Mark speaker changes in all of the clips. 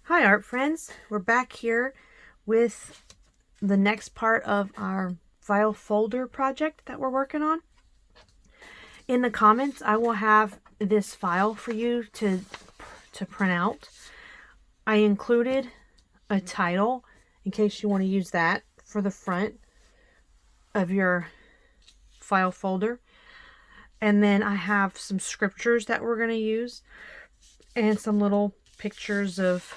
Speaker 1: Hi art friends, we're back here with the next part of our file folder project that we're working on. In the comments I will have this file for you to print out. I included a title in case you want to use that for the front of your file folder. And then I have some scriptures that we're going to use and some little pictures of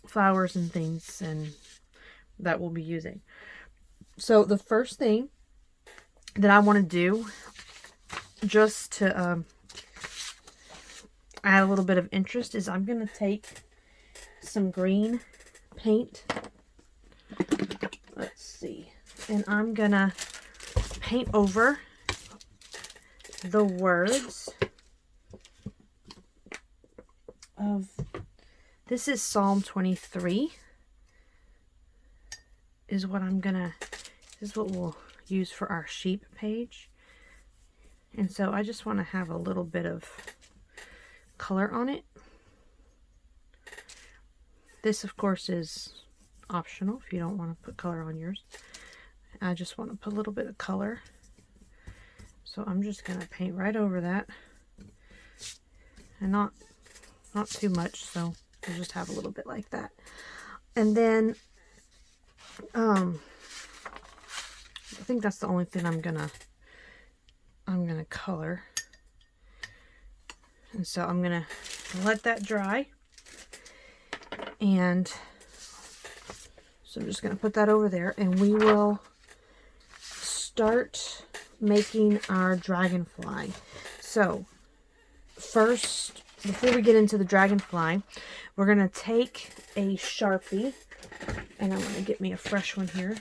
Speaker 1: flowers and things and that we'll be using. So the first thing that I want to do, just to add a little bit of interest, is I'm going to take some green paint. Let's see. And I'm going to paint over the words of, this is Psalm 23 is what this is what we'll use for our sheep page. And so I just want to have a little bit of color on it. This of course is optional if you don't want to put color on yours. I just want to put a little bit of color. So I'm just going to paint right over that. And not too much, so we'll just have a little bit like that. And then I think that's the only thing I'm gonna color. And so I'm gonna let that dry. And so I'm just gonna put that over there, and we will start making our dragonfly. So first, before we get into the dragonfly, we're gonna take a Sharpie, and I'm gonna get me a fresh one here,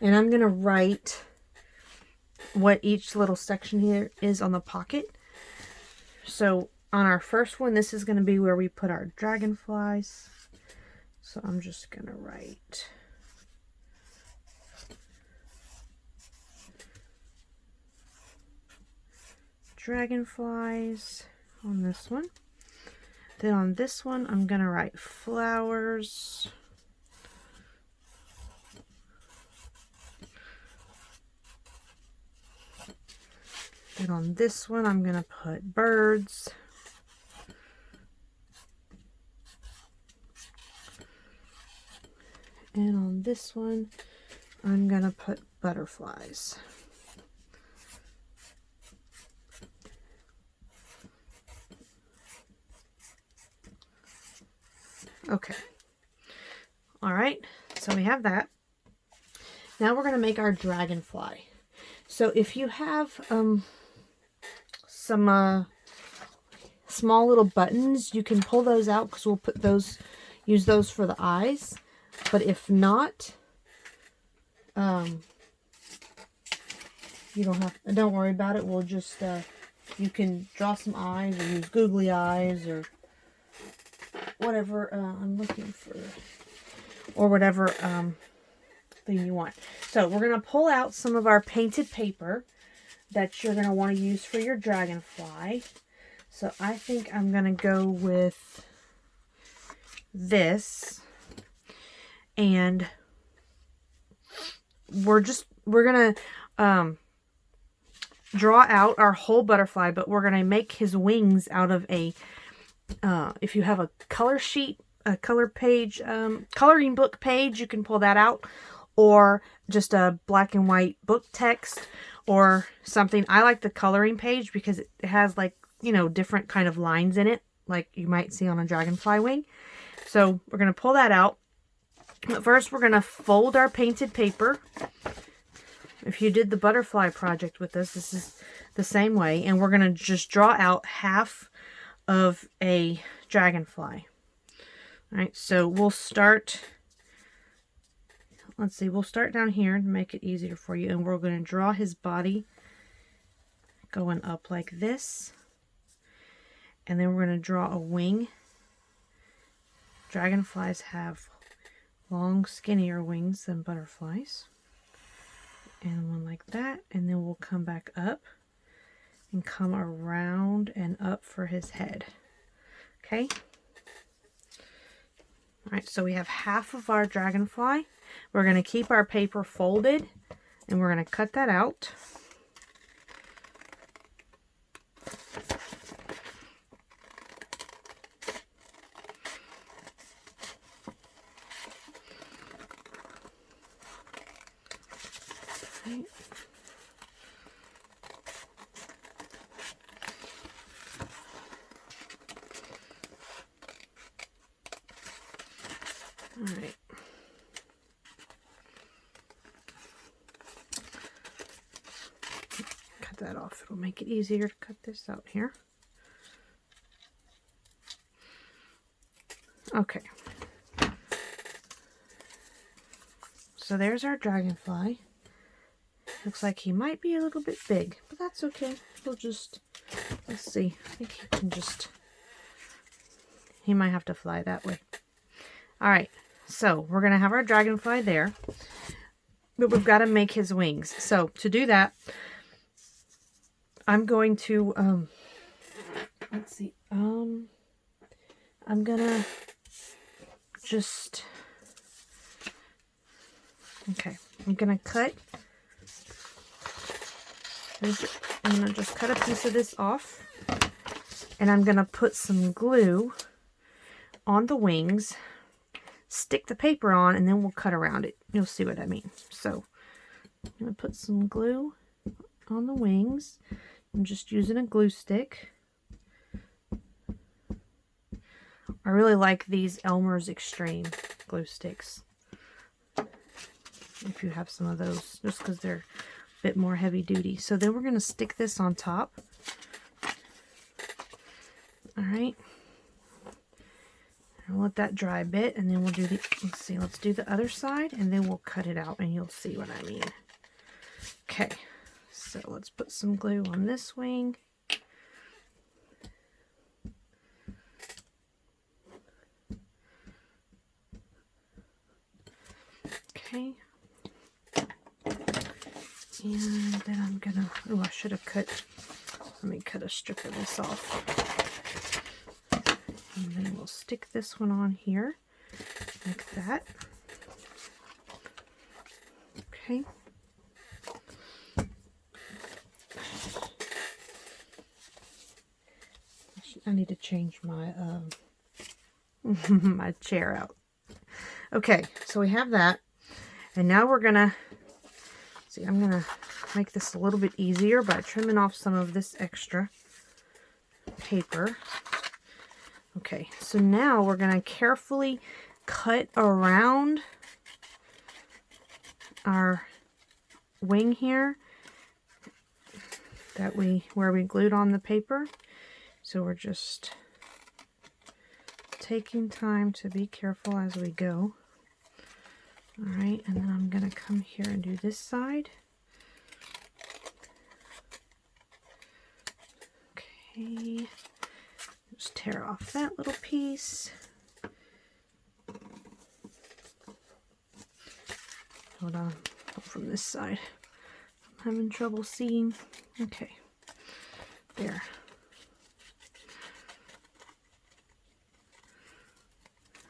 Speaker 1: and I'm gonna write what each little section here is on the pocket. So on our first one, this is gonna be where we put our dragonflies. So I'm just gonna write dragonflies on this one. Then on this one, I'm going to write flowers. Then on this one, I'm going to put birds. And on this one, I'm going to put butterflies. Okay. All right. So we have that. Now we're going to make our dragonfly. So if you have some small little buttons, you can pull those out because we'll use those for the eyes. But if not, you don't worry about it. We'll just, you can draw some eyes or use googly eyes or whatever I'm looking for, or whatever thing you want. So we're going to pull out some of our painted paper that you're going to want to use for your dragonfly. So I think I'm going to go with this, and we're going to draw out our whole butterfly, but we're going to make his wings out of a if you have a color sheet, a color page, coloring book page, you can pull that out, or just a black and white book text or something. I like the coloring page because it has, like, you know, different kind of lines in it, like you might see on a dragonfly wing. So we're going to pull that out. But first we're going to fold our painted paper. If you did the butterfly project with us, this is the same way. And we're going to just draw out half of a dragonfly. All right, so we'll start, let's see, we'll start down here to make it easier for you, and we're going to draw his body going up like this, and then we're going to draw a wing. Dragonflies have long, skinnier wings than butterflies, and one like that, and then we'll come back up and come around and up for his head. Okay. All right, so we have half of our dragonfly. We're going to keep our paper folded and we're going to cut that out. Okay. All right. Cut that off. It'll make it easier to cut this out here. Okay. So there's our dragonfly. Looks like he might be a little bit big, but that's okay. We'll just, let's see. I think he can just, he might have to fly that way. All right. So we're going to have our dragonfly there, but we've got to make his wings. So to do that, I'm going to, let's see, I'm going to just, okay, I'm going to cut, I'm going to just cut a piece of this off, and I'm going to put some glue on the wings, stick the paper on, and then we'll cut around it. You'll see what I mean. So I'm going to put some glue on the wings. I'm just using a glue stick. I really like these Elmer's Extreme glue sticks. If you have some of those, just because they're a bit more heavy duty. So then we're going to stick this on top. All right. I'll let that dry a bit, and then we'll do the, let's see, let's do the other side, and then we'll cut it out, and you'll see what I mean. Okay, so let's put some glue on this wing. Okay. And then I'm gonna, oh, I should have cut, let me cut a strip of this off. And then we'll stick this one on here, like that. Okay. I need to change my my chair out. Okay, so we have that. And now we're gonna, see, I'm gonna make this a little bit easier by trimming off some of this extra paper. Okay, so now we're going to carefully cut around our wing here that where we glued on the paper. So we're just taking time to be careful as we go. All right, and then I'm going to come here and do this side. Okay. Just tear off that little piece. Hold on, from this side. I'm having trouble seeing. Okay, there.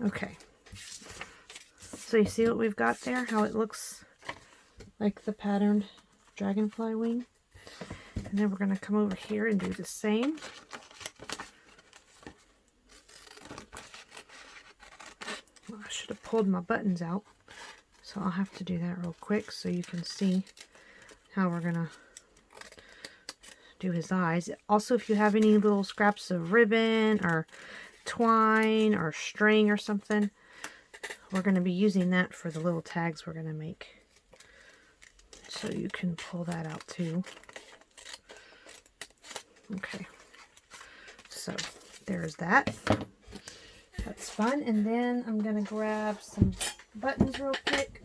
Speaker 1: Okay. So you see what we've got there? How it looks like the patterned dragonfly wing. And then we're going to come over here and do the same. I should have pulled my buttons out, so I'll have to do that real quick so you can see how we're gonna do his eyes. Also, if you have any little scraps of ribbon or twine or string or something, we're going to be using that for the little tags we're going to make, so you can pull that out too. Okay, so there's that. That's fun. And then I'm going to grab some buttons real quick.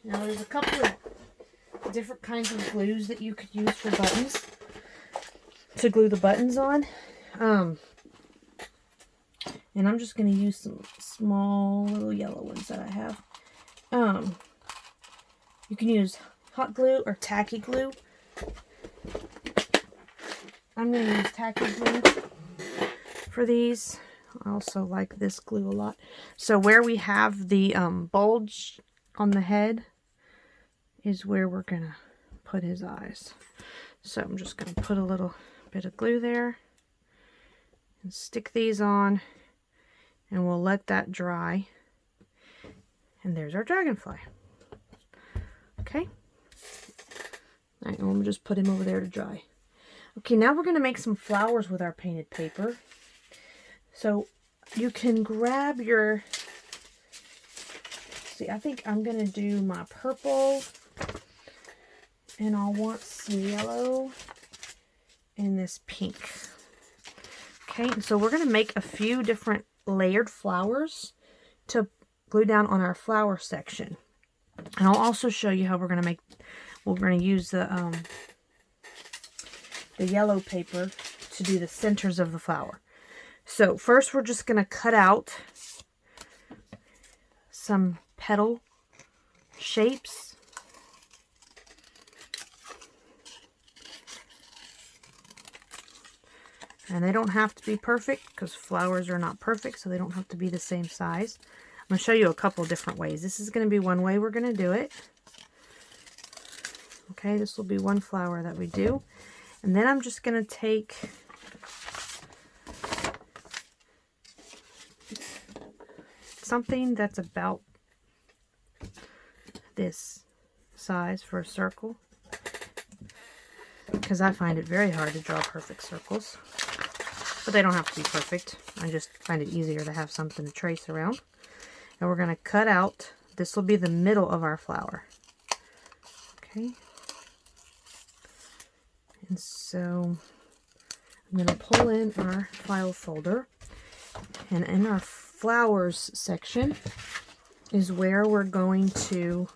Speaker 1: Now there's a couple of different kinds of glues that you could use for buttons, to glue the buttons on. And I'm just going to use some small little yellow ones that I have. You can use hot glue or tacky glue. I'm going to use tacky glue for these. I also like this glue a lot. So where we have the bulge on the head is where we're going to put his eyes. So I'm just going to put a little bit of glue there and stick these on, and we'll let that dry. And there's our dragonfly. Okay. All right, and we'll just put him over there to dry. Okay, now we're going to make some flowers with our painted paper. So you can grab your, see, I think I'm going to do my purple, and I'll want some yellow and this pink. Okay, and so we're going to make a few different layered flowers to glue down on our flower section. And I'll also show you how we're going to use the yellow paper to do the centers of the flower. So first we're just going to cut out some petal shapes. And they don't have to be perfect because flowers are not perfect, so they don't have to be the same size. I'm going to show you a couple different ways. This is going to be one way we're going to do it. Okay, this will be one flower that we do. And then I'm just going to take something that's about this size for a circle, because I find it very hard to draw perfect circles. But they don't have to be perfect. I just find it easier to have something to trace around. And we're going to cut out, this will be the middle of our flower. Okay. And so I'm going to pull in our file folder. And in our flowers section is where we're going to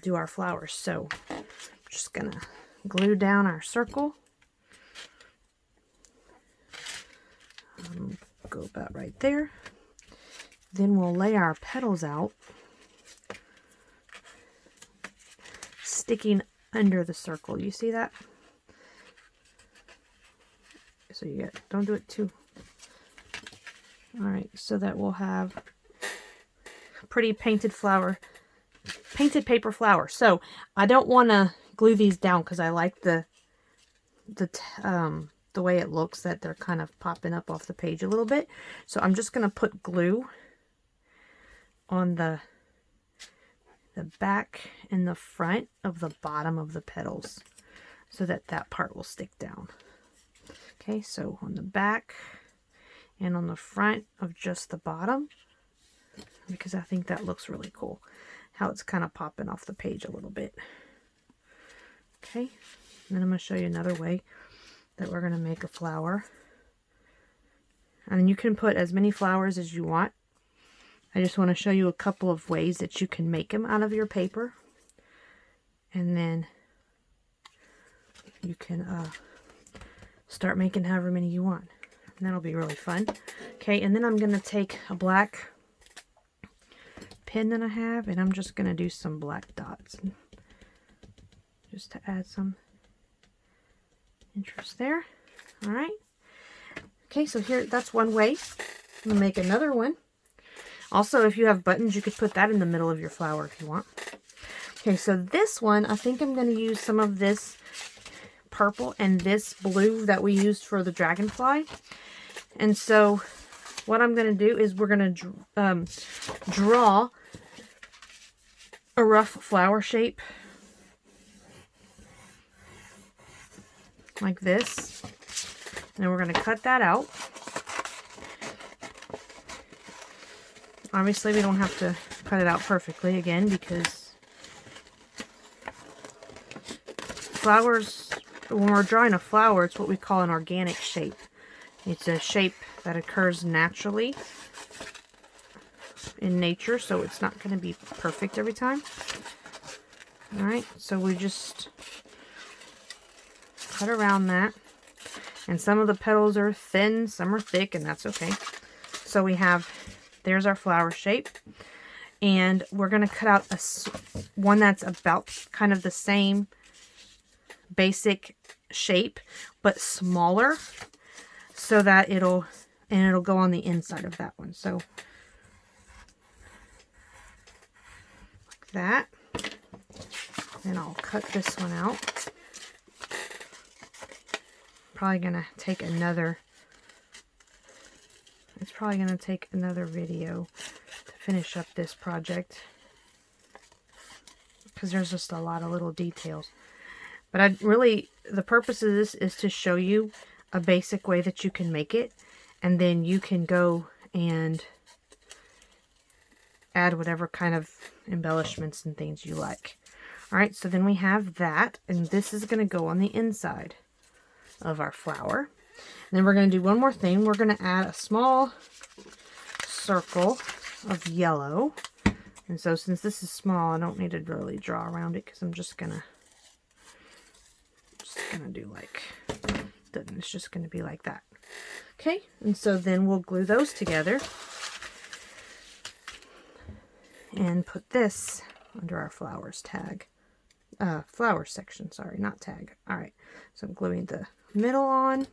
Speaker 1: do our flowers. So I'm just going to glue down our circle. Go about right there. Then we'll lay our petals out, sticking under the circle. You see that? So you get, don't do it too. Alright, so that we'll have a pretty painted flower, painted paper flower. So I don't want to glue these down because I like the way it looks, that they're kind of popping up off the page a little bit. So I'm just going to put glue on the back and the front of the bottom of the petals so that that part will stick down. Okay, so on the back and on the front of just the bottom, because I think that looks really cool, how it's kind of popping off the page a little bit. Okay, and then I'm going to show you another way that we're going to make a flower. And you can put as many flowers as you want. I just want to show you a couple of ways that you can make them out of your paper. And then you can start making however many you want. And that'll be really fun. Okay, and then I'm going to take a black pen that I have, and I'm just going to do some black dots. Just to add some interest there. All right. Okay, so here, that's one way. I'm going to make another one. Also, if you have buttons, you could put that in the middle of your flower if you want. Okay, so this one, I think I'm going to use some of this purple and this blue that we used for the dragonfly. And so what I'm going to do is we're going to draw a rough flower shape like this. And then we're going to cut that out. Obviously, we don't have to cut it out perfectly again, because flowers, when we're drawing a flower, it's what we call an organic shape. It's a shape that occurs naturally in nature, so it's not going to be perfect every time. Alright, so we just cut around that. And some of the petals are thin, some are thick, and that's okay. So we have, there's our flower shape. And we're going to cut out one that's about kind of the same basic shape, but smaller, so that it'll go on the inside of that one. So like that. And I'll cut this one out. Probably gonna take another. It's probably gonna take another video to finish up this project, because there's just a lot of little details. But the purpose of this is to show you a basic way that you can make it, and then you can go and add whatever kind of embellishments and things you like. All right, so then we have that, and this is going to go on the inside of our flower. And then we're going to do one more thing. We're going to add a small circle of yellow. And so since this is small, I don't need to really draw around it, because I'm just gonna do like, it's just gonna be like that. Okay, and so then we'll glue those together and put this under our flowers tag. Flower section, sorry, not tag. All right, so I'm gluing the middle on,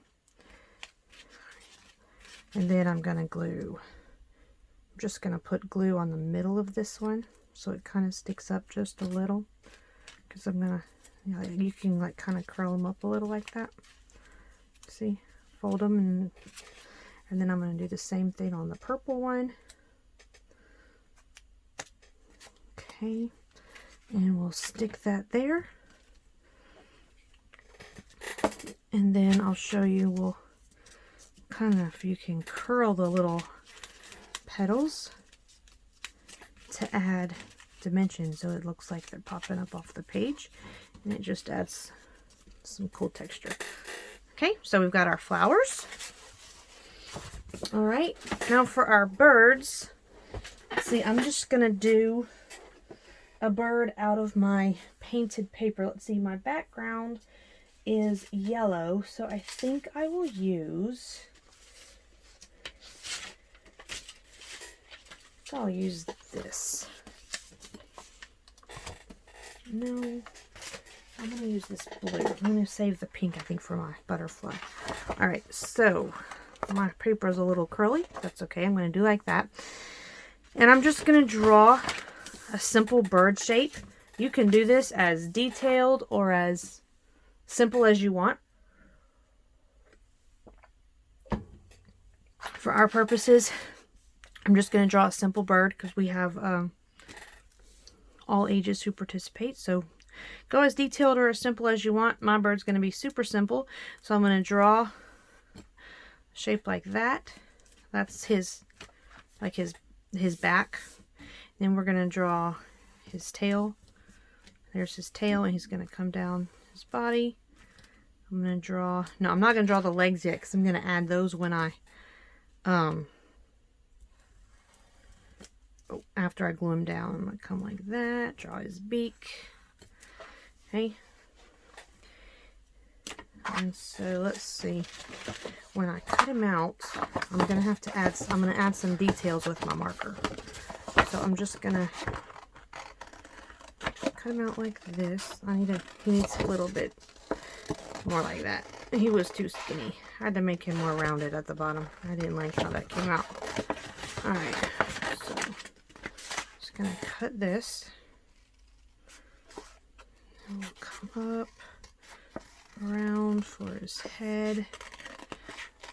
Speaker 1: and then I'm gonna glue. I'm just gonna put glue on the middle of this one, so it kind of sticks up just a little. Because I'm gonna, you can like kind of curl them up a little like that. See, fold them, and then I'm gonna do the same thing on the purple one. Okay. And we'll stick that there. And then I'll show you, we'll kind of, you can curl the little petals to add dimension, so it looks like they're popping up off the page. And it just adds some cool texture. Okay, so we've got our flowers. All right, now for our birds. See, I'm just going to do a bird out of my painted paper. Let's see, my background is yellow, so I think I will use, I'll use this. No, I'm going to use this blue. I'm going to save the pink, I think, for my butterfly. All right, so my paper is a little curly. That's okay. I'm going to do like that. And I'm just going to draw a simple bird shape. You can do this as detailed or as simple as you want. For our purposes, I'm just going to draw a simple bird, because we have all ages who participate. So go as detailed or as simple as you want. My bird's going to be super simple. So I'm going to draw a shape like that. That's his, like his back. Then we're going to draw his tail. There's his tail, and he's going to come down his body. I'm going to draw, no, I'm not going to draw the legs yet, because I'm going to add those when I, after I glue him down. I'm going to come like that, draw his beak. Okay. And so let's see, when I cut him out, I'm going to have to add, I'm going to add some details with my marker. So I'm just going to cut him out like this. He needs a little bit more like that. He was too skinny. I had to make him more rounded at the bottom. I didn't like how that came out. Alright, so just going to cut this. And we'll come up around for his head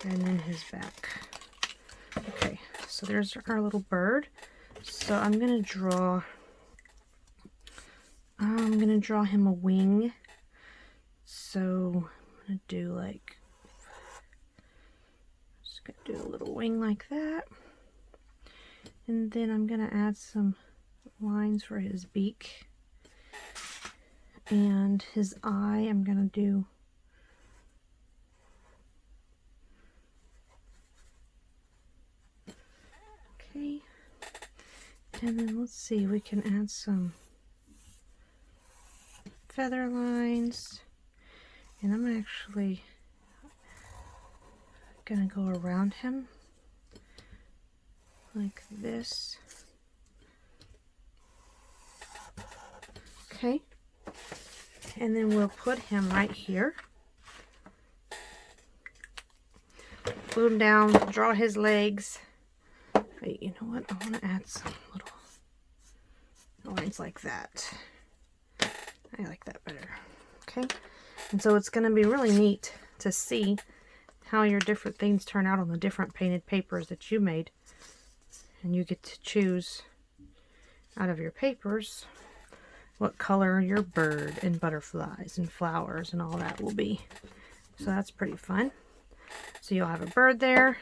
Speaker 1: and then his back. Okay, so there's our little bird. So I'm going to draw him a wing. So I'm going to do like, just going to do a little wing like that. And then I'm going to add some lines for his beak. And his eye, I'm going to do okay. And then let's see, we can add some feather lines. And I'm actually going to go around him like this. Okay. And then we'll put him right here. glue him down, draw his legs. Wait, you know what? I want to add some little lines like that. I like that better. Okay, and so it's going to be really neat to see how your different things turn out on the different painted papers that you made. And you get to choose out of your papers what color your bird and butterflies and flowers and all that will be. So that's pretty fun. So you'll have a bird there.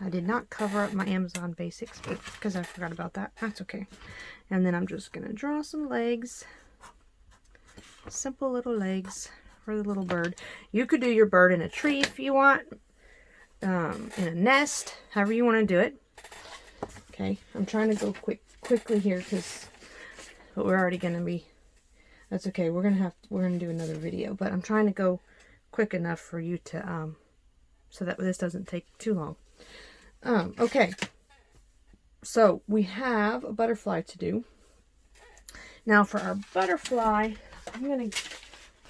Speaker 1: I did not cover up my Amazon basics because I forgot about that. That's okay. And then I'm just going to draw some legs. Simple little legs for the little bird. You could do your bird in a tree if you want. In a nest. However you want to do it. Okay. I'm trying to go quickly here but we're already going to be... That's okay. We're going to do another video. But I'm trying to go quick enough for you to... so that this doesn't take too long. Okay, so we have a butterfly to do. Now for our butterfly, I'm going to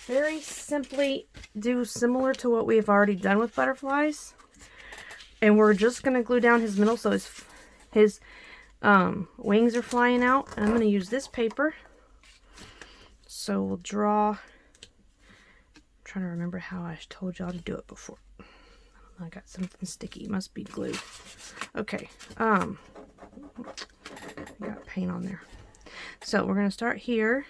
Speaker 1: very simply do similar to what we've already done with butterflies. And we're just going to glue down his middle so his wings are flying out. And I'm going to use this paper. So we'll draw... I'm trying to remember how I told y'all to do it before. I got something sticky. It must be glue. Okay. I got paint on there. So we're going to start here.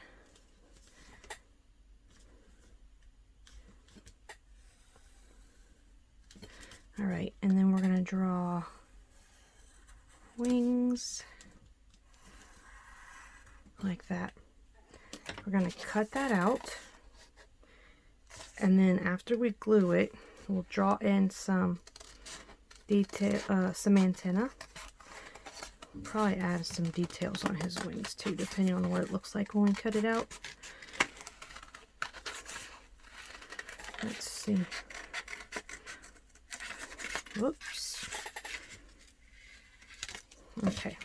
Speaker 1: All right. And then we're going to draw wings like that. We're going to cut that out. And then after we glue it, we'll draw in some detail, some antenna. Probably add some details on his wings too, depending on what it looks like when we cut it out. Let's see. Whoops. Okay.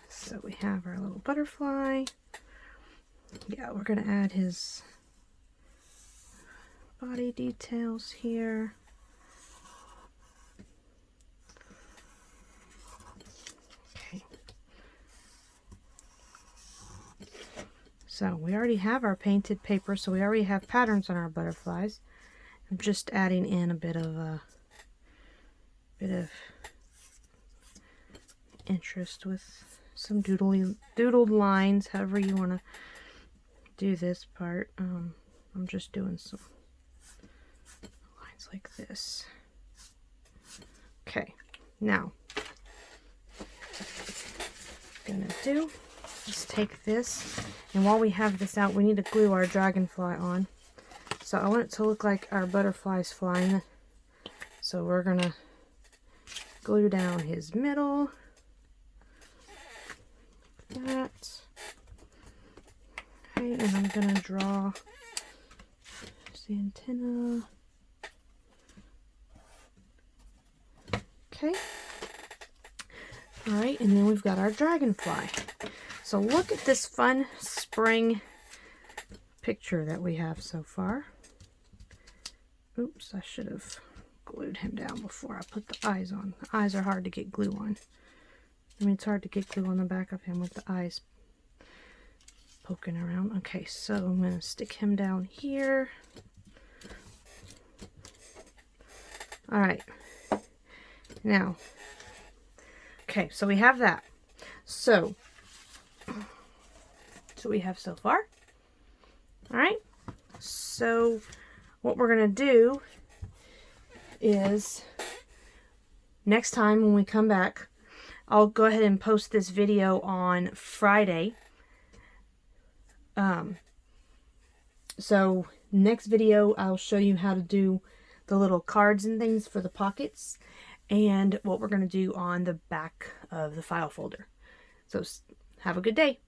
Speaker 1: So we have our little butterfly. Yeah, we're going to add his body details here. Okay. So we already have our painted paper, so we already have patterns on our butterflies. I'm just adding in a bit of interest with some doodled lines, however you want to do this part. I'm just doing some lines like this. Okay, now what I'm gonna do is take this, and while we have this out, we need to glue our dragonfly on. So I want it to look like our butterfly's flying. So we're gonna glue down his middle. Like that. Okay, and I'm gonna draw the antenna. Okay. Alright, and then we've got our dragonfly. So look at this fun spring picture that we have so far. Oops, I should have glued him down before I put the eyes on. The eyes are hard to get glue on. I mean, it's hard to get glue on the back of him with the eyes poking around. Okay, so I'm going to stick him down here. Alright. Now, okay, so we have that. So we have so far. Alright. So what we're going to do is next time when we come back, I'll go ahead and post this video on Friday. So next video I'll show you how to do the little cards and things for the pockets and what we're going to do on the back of the file folder. So have a good day.